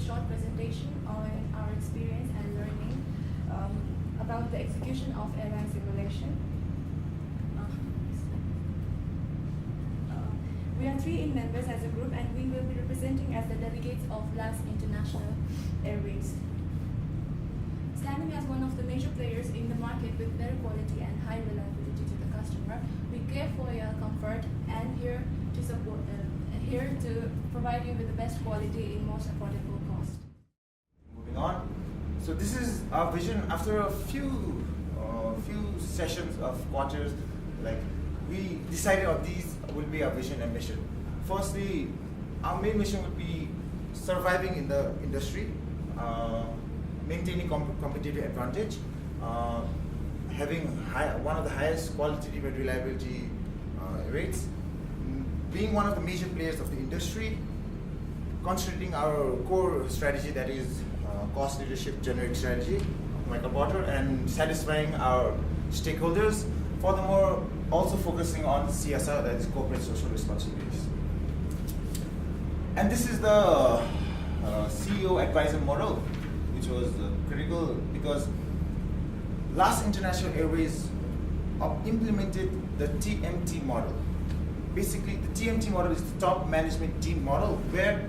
short presentation on our experience and learning about the execution of airline simulation. We are 3 members as a group, and we will be representing as the delegates of LAS International Airways. Standing as one of the major players in the market with better quality and high reliability to the customer, we care for your comfort and here to provide you with the best quality in most affordable cost. Moving on. So this is our vision after a few sessions of quarters. Like, we decided on these will be our vision and mission. Firstly, our main mission would be surviving in the industry, maintaining competitive advantage, having one of the highest quality and reliability rates, being one of the major players of the industry, concentrating our core strategy, that is cost leadership, generic strategy, Michael Porter, and satisfying our stakeholders. Furthermore, also focusing on CSR, that is corporate social responsibilities. And this is the CEO advisor model, which was critical because LAS International Airways implemented the TMT model. Basically, the TMT model is the top management team model, where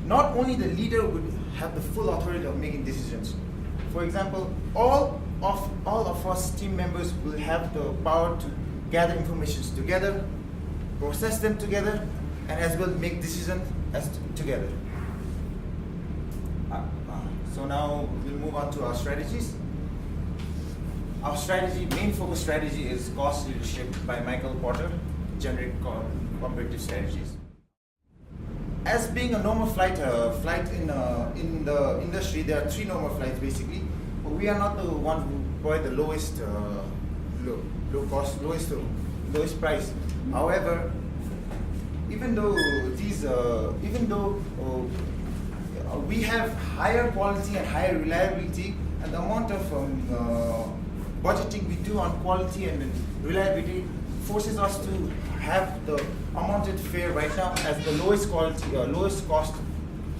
not only the leader would have the full authority of making decisions. For example, all of us team members will have the power to gather information together, process them together, and as well make decisions together. So now we'll move on to our strategies. Our main focus strategy is cost leadership by Michael Porter, generic competitive strategies. As being a normal flight in the industry, there are 3 normal flights basically. But we are not the one who provide the lowest lowest price. However, even though we have higher quality and higher reliability, and the amount of budgeting we do on quality and reliability forces us to have the amounted fare right now as the lowest quality or lowest cost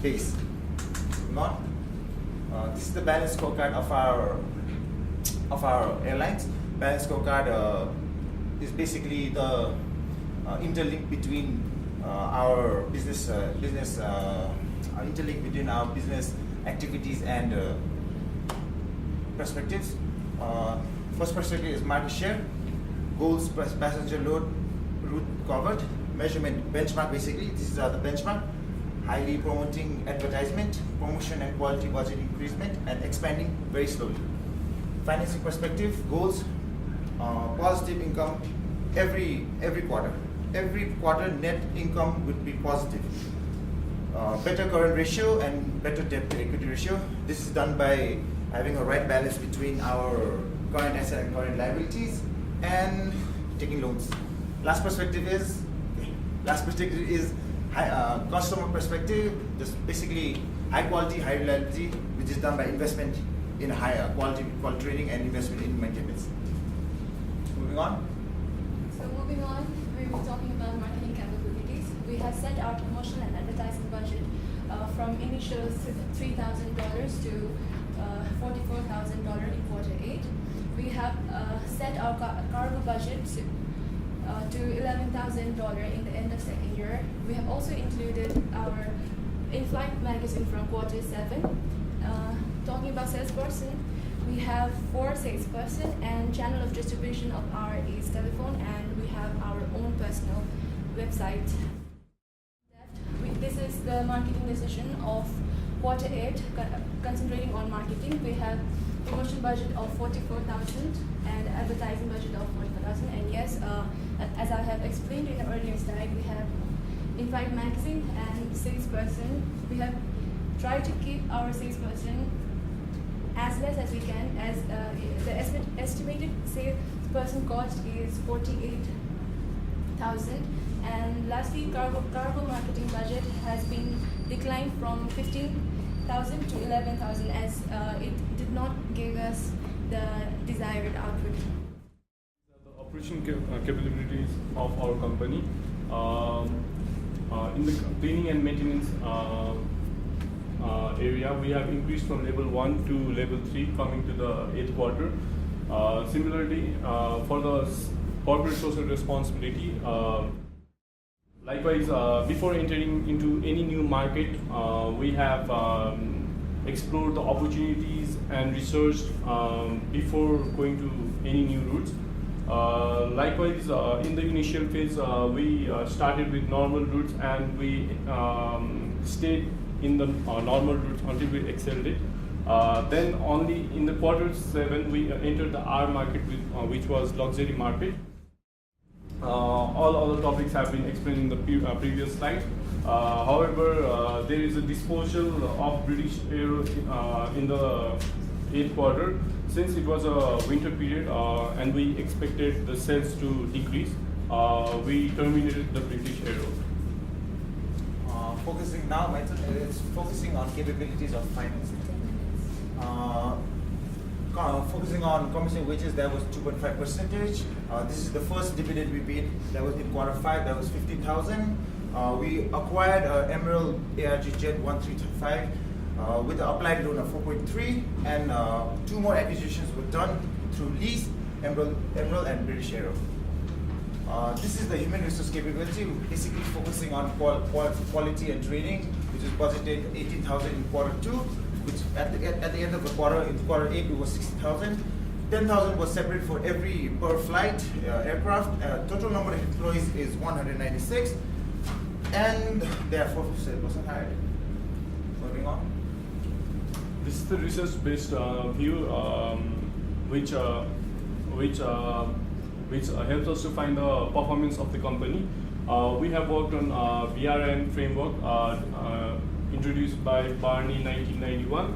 base. This is the balance scorecard of our airlines. Balance scorecard is basically the interlink between our business activities and perspectives. First perspective is market share, goals, passenger load, route covered, measurement, benchmark basically. These are the benchmark. Highly promoting advertisement, promotion and quality budget increasement, and expanding very slowly. Financing perspective, goals, positive income every quarter. Every quarter net income would be positive. Better current ratio and better debt to equity ratio. This is done by having a right balance between our current asset and current liabilities and taking loans. Last perspective is customer perspective, just basically high quality, high reliability, which is done by investment in higher quality training and investment in maintenance. Moving on. So moving on, we will be talking about marketing capabilities. We have set our promotional and advertising budget from initial $3,000 to $44,000 in Q8. We have set our cargo budget to $11,000 in the end of second year. We have also included our in-flight magazine from Q7. Talking about salesperson, we have 4 salesperson, and channel of distribution of our is telephone, and we have our own personal website. This is the marketing decision of Q8. Concentrating on marketing, we have promotion budget of $44,000 and advertising budget of $44,000. And yes, as I have explained in the earlier slide, we have in-flight magazine and salesperson. We have tried to keep our salesperson as less as we can, as the estimated salesperson cost is $48,000. And lastly, cargo marketing budget has been declined from $15,000 to $11,000 as it did not give us the desired output. The operation capabilities of our company. In the cleaning and maintenance, area, we have increased from level 1 to level 3 coming to the 8th quarter. Similarly, for the corporate social responsibility, likewise, before entering into any new market, we have explored the opportunities and researched before going to any new routes. Likewise, in the initial phase, we started with normal routes and we stayed in the normal routes until we excelled it. Then only in the quarter 7 we entered the R market, which was luxury market. All other topics have been explained in the previous slide. However, there is a disposal of British Aero in the 8th quarter. Since it was a winter period and we expected the sales to decrease, we terminated the British Aero. Focusing now, my turn is focusing on capabilities of financing. Focusing on commission wages, that was 2.5%. This is the first dividend we paid. That was in quarter 5. That was 15,000. We acquired Emerald ARG Jet 1325 with an applied loan of 4.3, and 2 more acquisitions were done through lease, Emerald and British Aero. This is the human resource capability, basically focusing on quality and training, which is budgeted 18,000 in quarter 2, which at the end of the quarter, in quarter 8, it was 60,000. 10,000 was separate for every per flight aircraft. Total number of employees is 196, and therefore 4% hired. Moving on. This is the research-based view, which helps us to find the performance of the company. We have worked on VRM framework introduced by Barney in 1991.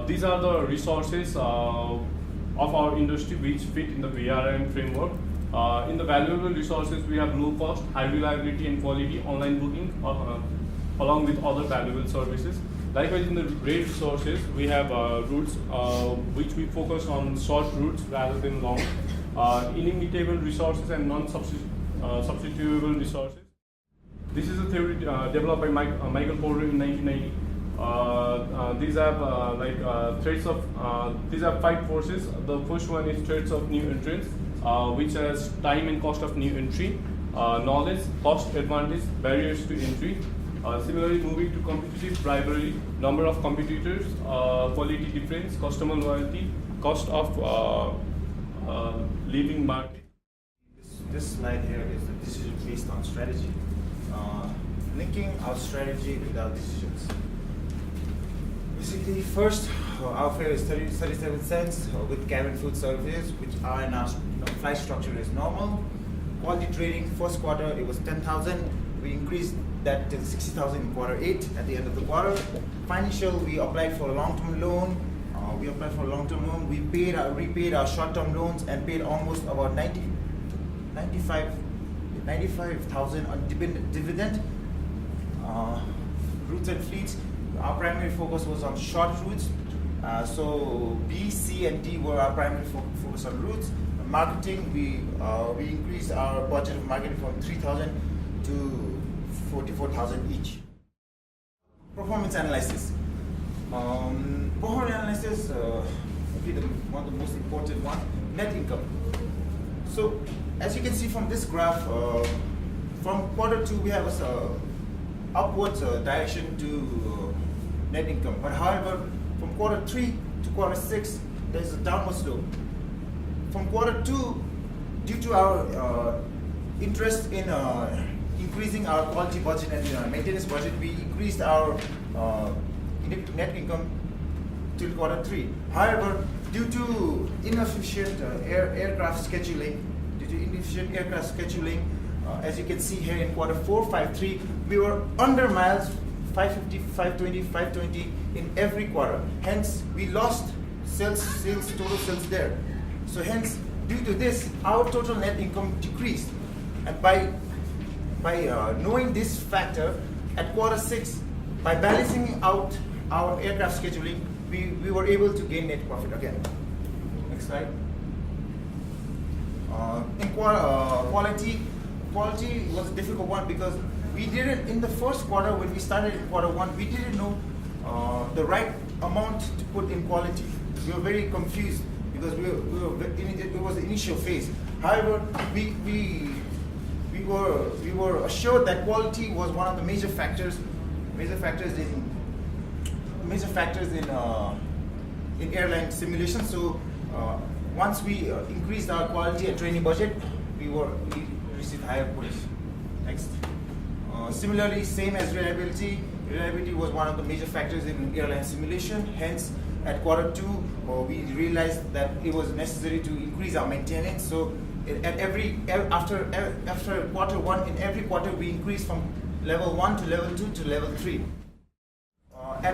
These are the resources of our industry which fit in the VRM framework. In the valuable resources, we have low cost, high reliability and quality online booking, along with other valuable services. Likewise, in the rate resources, we have routes which we focus on short routes rather than long, inimitable resources and non-substitutable resources. This is a theory developed by Michael Porter in 1990. These have threats of these are 5 forces. The first one is threats of new entrants, which has time and cost of new entry, knowledge, cost advantage, barriers to entry. Similarly, moving to competitive rivalry, number of competitors, quality difference, customer loyalty, cost of leaving market. This slide here is the decision based on strategy. Linking our strategy with our decisions. Basically, first, our fare is 37 cents with cabin food services, which are in our flight structure is normal. Quality trading, first quarter, it was 10,000. We increased that to 60,000 in quarter 8 at the end of the quarter. Financial, we applied for a long-term loan. We repaid our short-term loans and paid almost about 95,000 on dividend. Routes and fleets, our primary focus was on short routes. So B, C, and D were our primary focus on routes. Marketing, we increased our budget of marketing from 3,000 to 44,000 each. Performance analysis. Performance analysis, one of the most important one, net income. So, as you can see from this graph, from quarter 2 we have a upwards direction to net income. But however, from quarter 3 to quarter 6, there is a downward slope. From quarter 2, due to our interest in increasing our quality budget and maintenance budget, we increased our net income till quarter 3. However, due to inefficient aircraft scheduling, as you can see here in quarter 4, 5, 3, we were under miles 550, 520, 520 in every quarter. Hence, we lost total sales there. So hence, due to this, our total net income decreased. And by knowing this factor, at quarter 6, by balancing out our aircraft scheduling, we were able to gain net profit again. Next slide. In quality was a difficult one because we didn't, in the first quarter, when we started in quarter one, we didn't know the right amount to put in quality. We were very confused because it was the initial phase. However, we were assured that quality was one of the major factors in airline simulation. So once we increased our quality and training budget, we received higher points. Next. Similarly, same as reliability. Reliability was one of the major factors in airline simulation. Hence, at quarter two, we realized that it was necessary to increase our maintenance. So, after quarter one, in every quarter, we increased from level 1 to level 2 to level 3.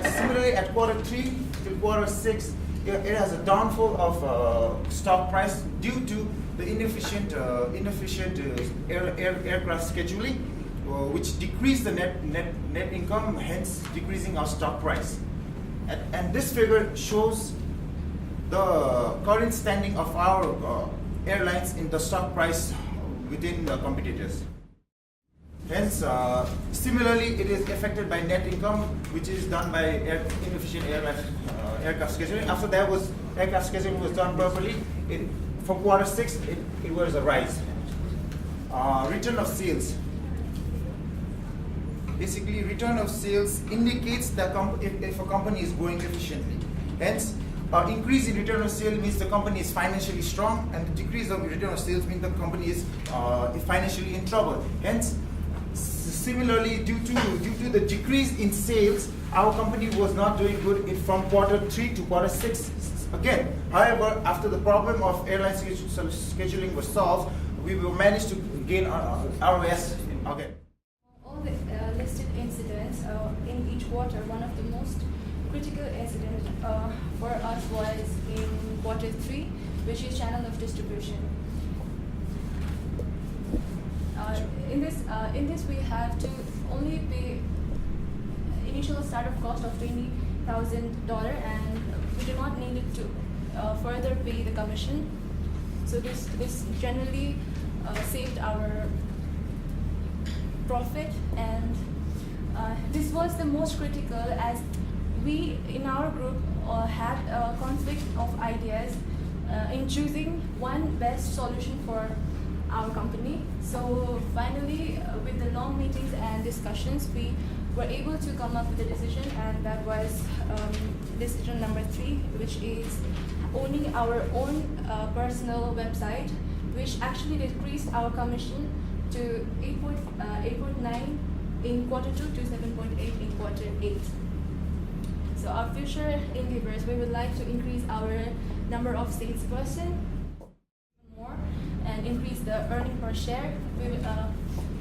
Similarly, at quarter 3 till quarter 6, it has a downfall of stock price due to the inefficient aircraft scheduling, which decreased the net income, hence decreasing our stock price. And this figure shows the current standing of our airlines in the stock price within the competitors. Hence, similarly, it is affected by net income, which is done by inefficient aircraft scheduling. After that aircraft scheduling was done properly, from quarter 6, it was a rise. Return of sales. Basically, return of sales indicates that if a company is growing efficiently. Hence, increase in return of sales means the company is financially strong, and the decrease of return of sales means the company is financially in trouble. Hence, similarly, due to the decrease in sales, our company was not doing good from quarter 3 to quarter 6 again. However, after the problem of airline scheduling was solved, we will manage to gain ROS again. All the listed incidents in each quarter, one of the most critical incidents for us was in quarter 3, which is channel of distribution. In this we have to only pay initial startup cost of $20,000, and we do not need it to further pay the commission. So this generally saved our profit, and this was the most critical as we in our group had a conflict of ideas in choosing one best solution for our company. So finally, with the long meetings and discussions, we were able to come up with a decision, and that was decision number 3, which is owning our own personal website, which actually decreased our commission to 8.9 in quarter 2 to 7.8 in quarter 8. So our future endeavors, we would like to increase our number of salesperson more and increase the earning per share. We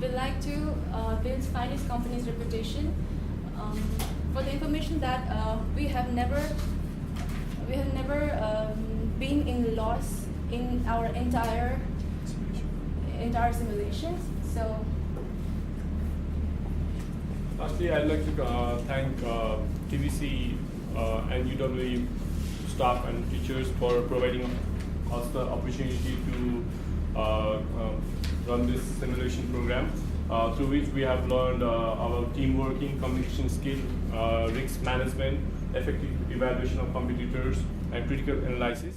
would like to build finest company's reputation. For the information that we have never been in loss in our entire simulations. So lastly, I'd like to thank TVC and UWE staff and teachers for providing us the opportunity to run this simulation program, through which we have learned our team working, communication skill, risk management, effective evaluation of competitors, and critical analysis.